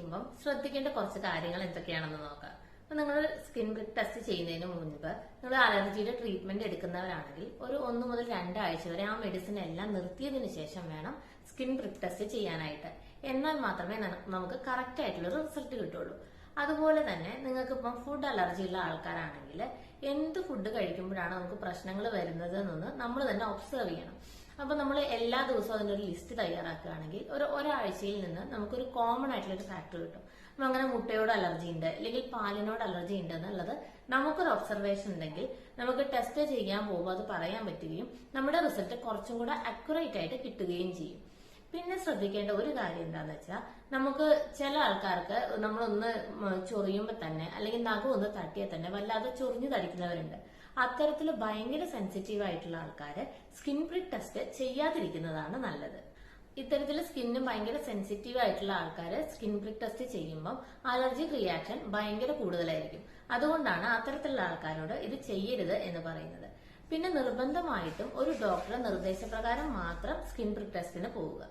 ചെയ്യുമ്പോൾ ശ്രദ്ധിക്കേണ്ട കുറച്ച് കാര്യങ്ങൾ എന്തൊക്കെയാണെന്ന് നോക്കാം. അപ്പൊ നിങ്ങൾ സ്കിൻ പ്രിക് ടെസ്റ്റ് ചെയ്യുന്നതിന് മുൻപ് നിങ്ങൾ അലർജിയുടെ ട്രീറ്റ്മെന്റ് എടുക്കുന്നവരാണെങ്കിൽ ഒരു 1 മുതൽ 2 ആഴ്ച വരെ ആ മെഡിസിൻ എല്ലാം നിർത്തിയതിനു ശേഷം വേണം സ്കിൻ പ്രിക് ടെസ്റ്റ് ചെയ്യാനായിട്ട്. എന്നാൽ മാത്രമേ നമുക്ക് കറക്റ്റ് ആയിട്ടുള്ള റിസൾട്ട് കിട്ടുള്ളൂ. അതുപോലെ തന്നെ നിങ്ങൾക്ക് ഇപ്പം ഫുഡ് അലർജി ഉള്ള ആൾക്കാരാണെങ്കിൽ എന്ത് ഫുഡ് കഴിക്കുമ്പോഴാണ് നമുക്ക് പ്രശ്നങ്ങൾ വരുന്നത് എന്നൊന്ന് നമ്മൾ തന്നെ ഒബ്സർവ് ചെയ്യണം. അപ്പൊ നമ്മൾ എല്ലാ ദിവസവും അതിന്റെ ഒരു ലിസ്റ്റ് തയ്യാറാക്കുകയാണെങ്കിൽ ഒരാഴ്ചയിൽ നിന്ന് നമുക്കൊരു കോമൺ ആയിട്ടുള്ള ഒരു ഫാക്ടർ കിട്ടും. അപ്പൊ അങ്ങനെ മുട്ടയോട് അലർജി ഉണ്ട് അല്ലെങ്കിൽ പാലിനോട് അലർജി ഉണ്ട് എന്നുള്ളത് നമുക്കൊരു ഒബ്സർവേഷൻ ഉണ്ടെങ്കിൽ നമുക്ക് ടെസ്റ്റ് ചെയ്യാൻ പോകുമ്പോൾ അത് പറയാൻ പറ്റുകയും നമ്മുടെ റിസൾട്ട് കുറച്ചും കൂടെ അക്യുറേറ്റ് ആയിട്ട് കിട്ടുകയും ചെയ്യും. പിന്നെ ശ്രദ്ധിക്കേണ്ട ഒരു കാര്യം എന്താന്ന് വെച്ചാൽ നമുക്ക് ചില ആൾക്കാർക്ക് നമ്മളൊന്ന് ചൊറിയുമ്പോൾ തന്നെ അല്ലെങ്കിൽ നഖം ഒന്ന് തട്ടിയാൽ തന്നെ വല്ലാതെ ചൊറിഞ്ഞു തടിക്കുന്നവരുണ്ട്. അത്തരത്തിൽ ഭയങ്കര സെൻസിറ്റീവ് ആയിട്ടുള്ള ആൾക്കാര് സ്കിൻ പ്രിക് ടെസ്റ്റ് ചെയ്യാതിരിക്കുന്നതാണ് നല്ലത്. ഇത്തരത്തിൽ സ്കിന്നിന് ഭയങ്കര സെൻസിറ്റീവ് ആയിട്ടുള്ള ആൾക്കാര് സ്കിൻ പ്രിക് ടെസ്റ്റ് ചെയ്യുമ്പോൾ അലർജിക് റിയാക്ഷൻ ഭയങ്കര കൂടുതലായിരിക്കും. അതുകൊണ്ടാണ് അത്തരത്തിലുള്ള ആൾക്കാരോട് ഇത് ചെയ്യരുത് എന്ന് പറയുന്നത്. പിന്നെ നിർബന്ധമായിട്ടും ഒരു ഡോക്ടറുടെ നിർദ്ദേശപ്രകാരം മാത്രം സ്കിൻ പ്രിക് ടെസ്റ്റിന് പോവുക.